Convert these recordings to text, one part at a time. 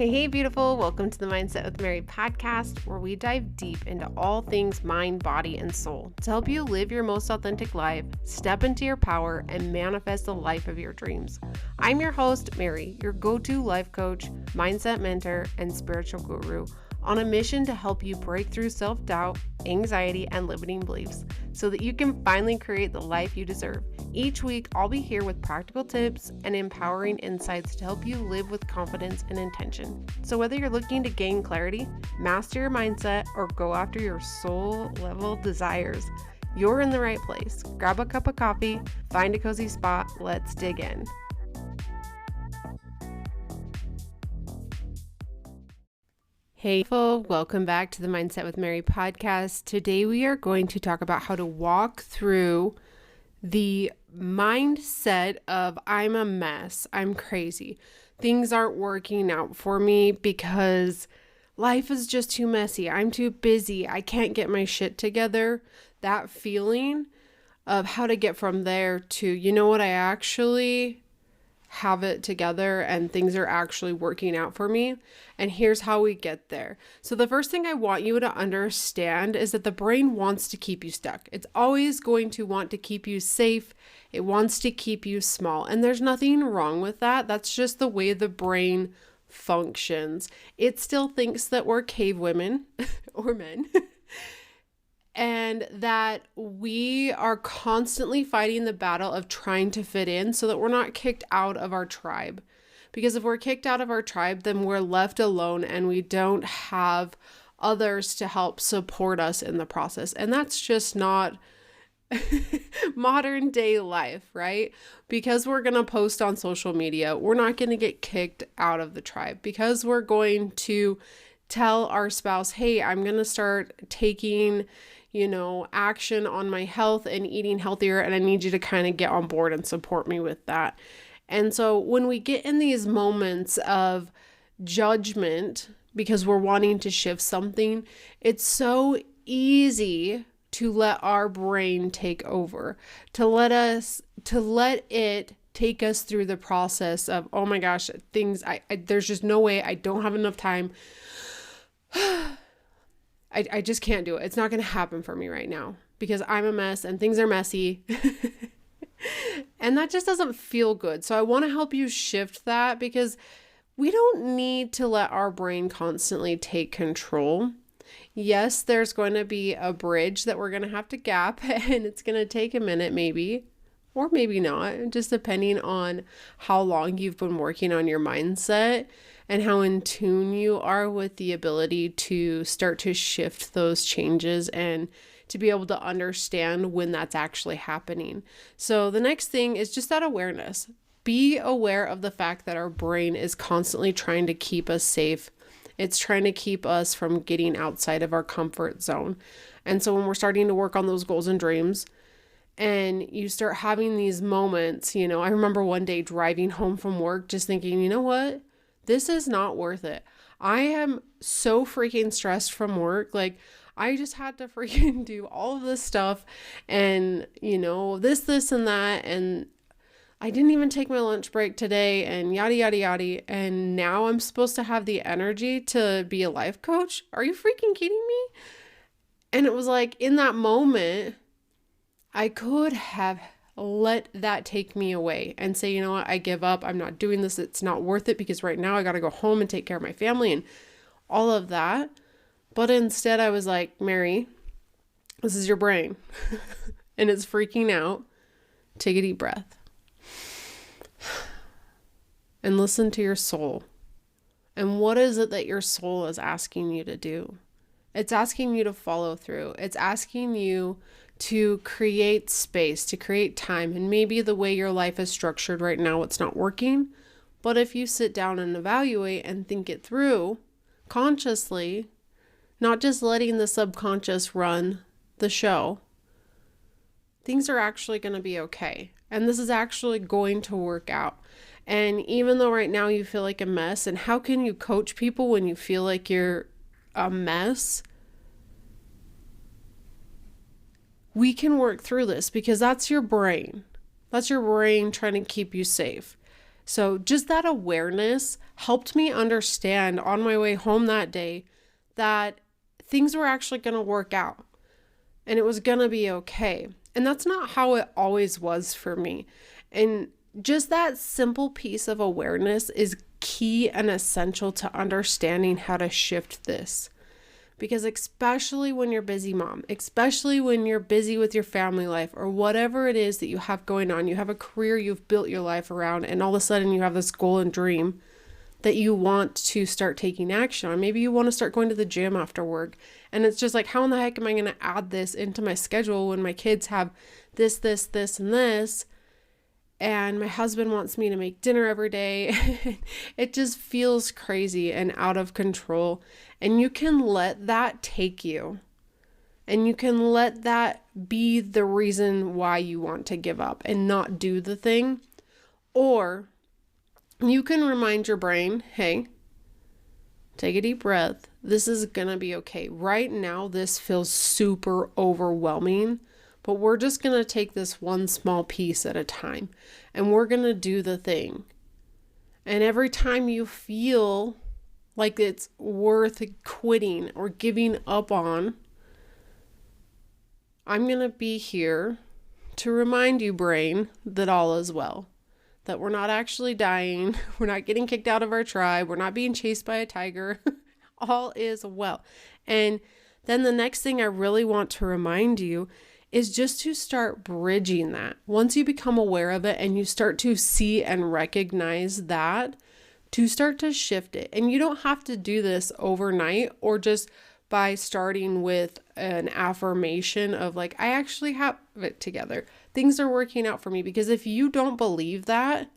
Hey, beautiful. Welcome to the Mindset with Mary podcast, where we dive deep into all things mind, body, and soul to help you live your most authentic life, step into your power, and manifest the life of your dreams. I'm your host, Mary, your go-to life coach, mindset mentor, and spiritual guru, on a mission to help you break through self-doubt, anxiety, and limiting beliefs so that you can finally create the life you deserve. Each week, I'll be here with practical tips and empowering insights to help you live with confidence and intention. So whether you're looking to gain clarity, master your mindset, or go after your soul level desires, you're in the right place. Grab a cup of coffee, find a cozy spot, let's dig in. Hey, folks, welcome back to the Mindset with Mary podcast. Today we are going to talk about how to walk through the mindset of I'm a mess, I'm crazy, things aren't working out for me because life is just too messy, I'm too busy, I can't get my shit together. That feeling of how to get from there to, you know what, I actually have it together and things are actually working out for me. And here's how we get there. So the first thing I want you to understand is that the brain wants to keep you stuck. It's always going to want to keep you safe. It wants to keep you small. And there's nothing wrong with that. That's just the way the brain functions. It still thinks that we're cave women or men. And that we are constantly fighting the battle of trying to fit in so that we're not kicked out of our tribe. Because if we're kicked out of our tribe, then we're left alone and we don't have others to help support us in the process. And that's just not modern day life, right? Because we're going to post on social media, we're not going to get kicked out of the tribe. Because we're going to tell our spouse, hey, I'm going to start taking action on my health and eating healthier, and I need you to kind of get on board and support me with that. And so when we get in these moments of judgment because we're wanting to shift something, it's so easy to let our brain take over, to let it take us through the process of, oh my gosh, things, there's just no way, I don't have enough time. I just can't do it. It's not going to happen for me right now because I'm a mess and things are messy. And that just doesn't feel good. So I want to help you shift that because we don't need to let our brain constantly take control. Yes, there's going to be a bridge that we're going to have to gap and it's going to take a minute maybe, or maybe not, just depending on how long you've been working on your mindset and how in tune you are with the ability to start to shift those changes and to be able to understand when that's actually happening. So the next thing is just that awareness. Be aware of the fact that our brain is constantly trying to keep us safe. It's trying to keep us from getting outside of our comfort zone. And so when we're starting to work on those goals and dreams, and you start having these moments, I remember one day driving home from work just thinking, you know what? This is not worth it. I am so freaking stressed from work. Like, I just had to freaking do all of this stuff and, this and that. And I didn't even take my lunch break today and yada, yada, yada. And now I'm supposed to have the energy to be a life coach? Are you freaking kidding me? And it was like in that moment, I could have let that take me away and say, you know what, I give up. I'm not doing this. It's not worth it because right now I got to go home and take care of my family and all of that. But instead I was like, Mary, this is your brain and it's freaking out. Take a deep breath and listen to your soul. And what is it that your soul is asking you to do? It's asking you to follow through. It's asking you to create space, to create time. And maybe the way your life is structured right now, it's not working. But if you sit down and evaluate and think it through consciously, not just letting the subconscious run the show, things are actually going to be okay. And this is actually going to work out. And even though right now you feel like a mess, and how can you coach people when you feel like you're a mess? We can work through this because that's your brain. That's your brain trying to keep you safe. So just that awareness helped me understand on my way home that day that things were actually going to work out and it was going to be okay. And that's not how it always was for me. And just that simple piece of awareness is key and essential to understanding how to shift this. Because especially when you're busy mom, especially when you're busy with your family life or whatever it is that you have going on, you have a career you've built your life around, and all of a sudden you have this goal and dream that you want to start taking action on. Maybe you want to start going to the gym after work. And it's just like, how in the heck am I going to add this into my schedule when my kids have this, and this? And my husband wants me to make dinner every day. It just feels crazy and out of control. And you can let that take you. And you can let that be the reason why you want to give up and not do the thing. Or you can remind your brain, hey, take a deep breath. This is going to be okay. Right now, this feels super overwhelming. But we're just going to take this one small piece at a time and we're going to do the thing. And every time you feel like it's worth quitting or giving up on, I'm going to be here to remind you, brain, that all is well. That we're not actually dying. We're not getting kicked out of our tribe. We're not being chased by a tiger. All is well. And then the next thing I really want to remind you is just to start bridging that. Once you become aware of it and you start to see and recognize that, to start to shift it. And you don't have to do this overnight or just by starting with an affirmation of like, I actually have it together. Things are working out for me. Because if you don't believe that,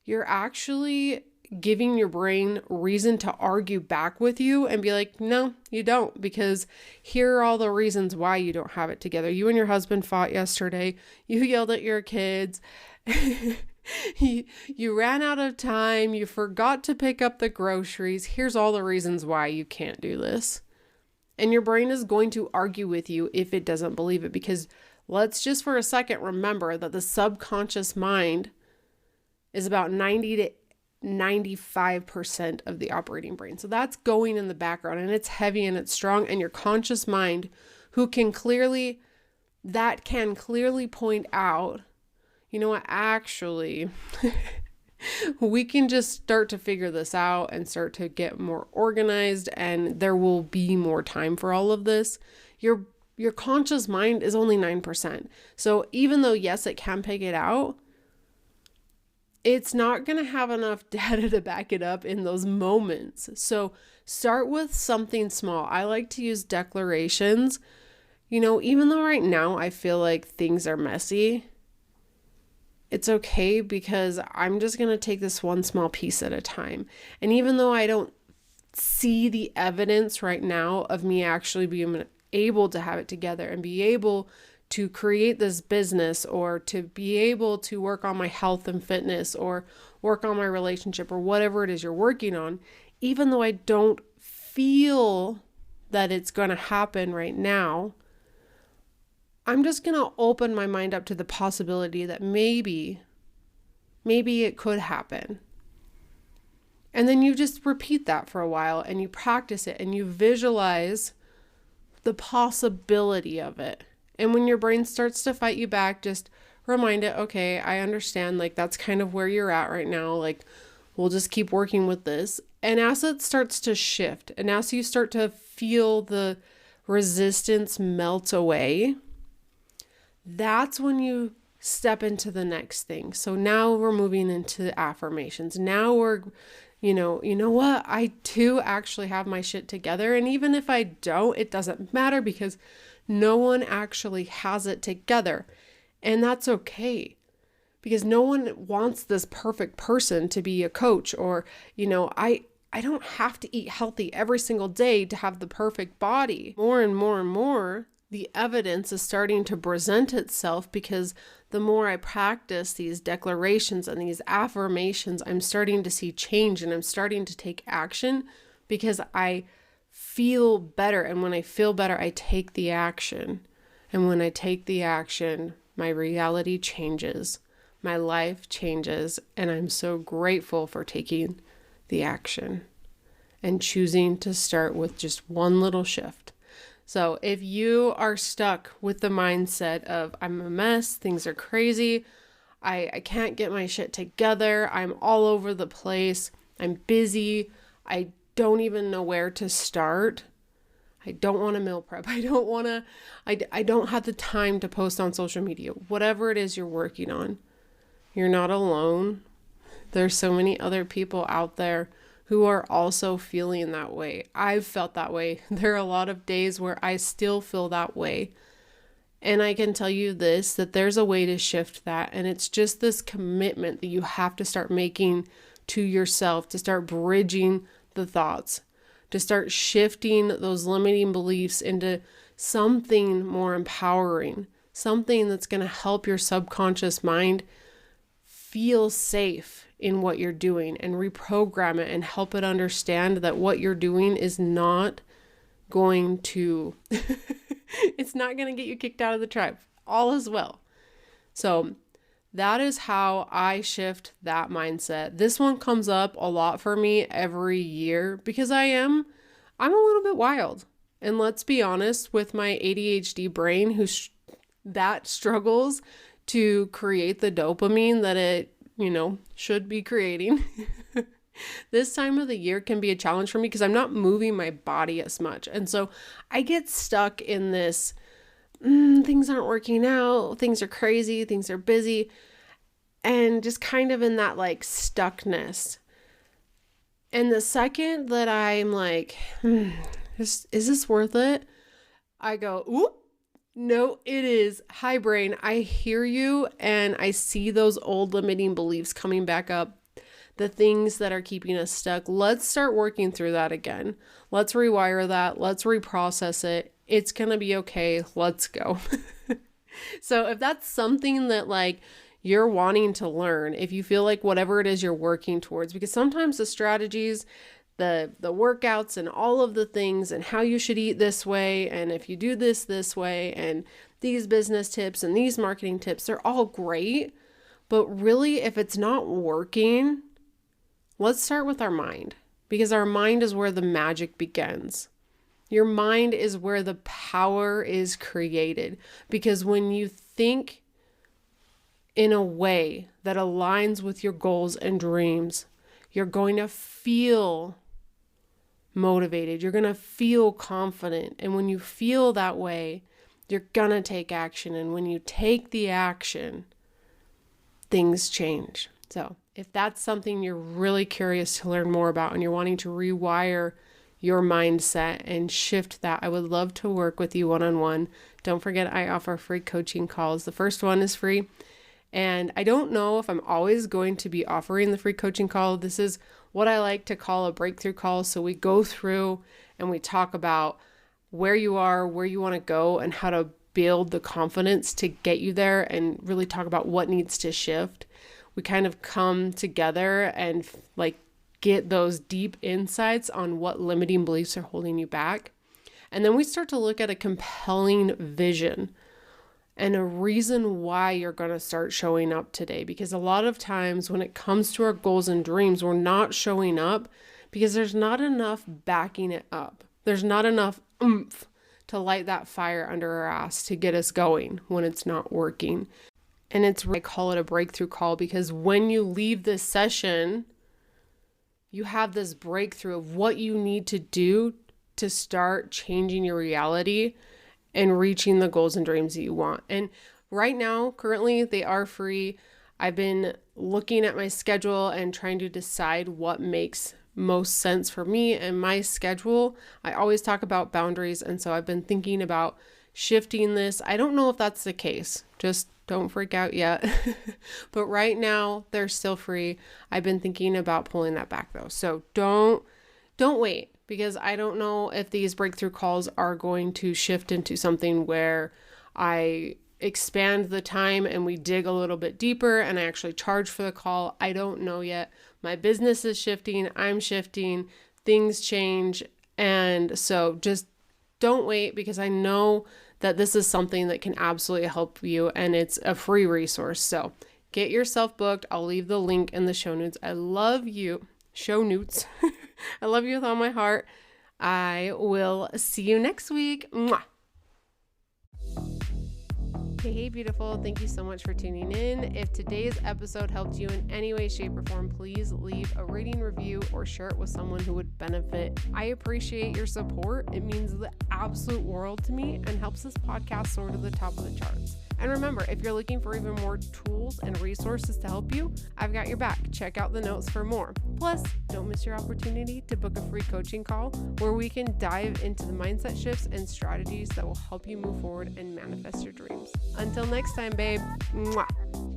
you're actually giving your brain reason to argue back with you and be like, no, you don't, because here are all the reasons why you don't have it together. You and your husband fought yesterday. You yelled at your kids. You ran out of time. You forgot to pick up the groceries. Here's all the reasons why you can't do this. And your brain is going to argue with you if it doesn't believe it, because let's just for a second remember that the subconscious mind is about 90 to 95% of the operating brain. So that's going in the background and it's heavy and it's strong, and your conscious mind can clearly point out, you know what, actually, we can just start to figure this out and start to get more organized, and there will be more time for all of this. Your conscious mind is only 9%. So even though, yes, it can pick it out, it's not going to have enough data to back it up in those moments. So start with something small. I like to use declarations. You know, even though right now I feel like things are messy, it's okay because I'm just going to take this one small piece at a time. And even though I don't see the evidence right now of me actually being able to have it together and be able to create this business or to be able to work on my health and fitness or work on my relationship or whatever it is you're working on, even though I don't feel that it's going to happen right now, I'm just going to open my mind up to the possibility that maybe it could happen. And then you just repeat that for a while and you practice it and you visualize the possibility of it. And when your brain starts to fight you back, just remind it, okay, I understand, like that's kind of where you're at right now. Like we'll just keep working with this. And as it starts to shift and as you start to feel the resistance melt away, that's when you step into the next thing. So now we're moving into affirmations. Now we're, you know what? I do actually have my shit together. And even if I don't, it doesn't matter because no one actually has it together. And that's okay. Because no one wants this perfect person to be a coach or, I don't have to eat healthy every single day to have the perfect body. More and more and more, the evidence is starting to present itself because the more I practice these declarations and these affirmations, I'm starting to see change and I'm starting to take action because I feel better. And when I feel better, I take the action. And when I take the action, my reality changes. my life changes, and I'm so grateful for taking the action and choosing to start with just one little shift. So if you are stuck with the mindset of I'm a mess, things are crazy, I can't get my shit together, I'm all over the place, I'm busy, I don't even know where to start, I don't want to meal prep, I don't have the time to post on social media, whatever it is you're working on, you're not alone. There's so many other people out there who are also feeling that way. I've felt that way. There are a lot of days where I still feel that way. And I can tell you this, that there's a way to shift that. And it's just this commitment that you have to start making to yourself, to start bridging the thoughts, to start shifting those limiting beliefs into something more empowering, something that's going to help your subconscious mind feel safe in what you're doing and reprogram it and help it understand that what you're doing is not going to, it's not going to get you kicked out of the tribe. All is well. So that is how I shift that mindset. This one comes up a lot for me every year because I'm a little bit wild. And let's be honest, with my ADHD brain that struggles to create the dopamine that it, should be creating. This time of the year can be a challenge for me because I'm not moving my body as much. And so I get stuck in this, things aren't working out, things are crazy, things are busy, and just kind of in that like stuckness. And the second that I'm like, is this worth it? I go, oop. No, it is. Hi, brain. I hear you, and I see those old limiting beliefs coming back up, the things that are keeping us stuck. Let's start working through that again. Let's rewire that. Let's reprocess it. It's going to be okay. Let's go. So if that's something that like you're wanting to learn, if you feel like whatever it is you're working towards, because sometimes the strategies, the workouts and all of the things and how you should eat this way, and if you do this way, and these business tips and these marketing tips, they're all great. But really, if it's not working, let's start with our mind, because our mind is where the magic begins. Your mind is where the power is created, because when you think in a way that aligns with your goals and dreams, you're going to feel motivated. You're going to feel confident. And when you feel that way, you're going to take action. And when you take the action, things change. So if that's something you're really curious to learn more about and you're wanting to rewire your mindset and shift that, I would love to work with you one-on-one. Don't forget, I offer free coaching calls. The first one is free. And I don't know if I'm always going to be offering the free coaching call. This is what I like to call a breakthrough call. So we go through and we talk about where you are, where you want to go, and how to build the confidence to get you there, and really talk about what needs to shift. We kind of come together and like get those deep insights on what limiting beliefs are holding you back. And then we start to look at a compelling vision and a reason why you're going to start showing up today. Because a lot of times when it comes to our goals and dreams, we're not showing up because there's not enough backing it up. There's not enough oomph to light that fire under our ass to get us going when it's not working. And I call it a breakthrough call, because when you leave this session, you have this breakthrough of what you need to do to start changing your reality and reaching the goals and dreams that you want. And right now, currently, they are free. I've been looking at my schedule and trying to decide what makes most sense for me and my schedule. I always talk about boundaries, and so I've been thinking about shifting this. I don't know if that's the case. Just don't freak out yet. But right now, they're still free. I've been thinking about pulling that back though. So don't wait. Because I don't know if these breakthrough calls are going to shift into something where I expand the time and we dig a little bit deeper and I actually charge for the call. I don't know yet. My business is shifting. I'm shifting. Things change. And so just don't wait, because I know that this is something that can absolutely help you, and it's a free resource. So Get yourself booked. I'll leave the link in the show notes. I love you. Show notes. I love you with all my heart. I will see you next week. Mwah. Hey, beautiful. Thank you so much for tuning in. If today's episode helped you in any way, shape, or form, please leave a rating, review, or share it with someone who would benefit. I appreciate your support. It means the absolute world to me and helps this podcast soar to the top of the charts. And remember, if you're looking for even more tools and resources to help you, I've got your back. Check out the notes for more. Plus, don't miss your opportunity to book a free coaching call where we can dive into the mindset shifts and strategies that will help you move forward and manifest your dreams. Until next time, babe. Mwah.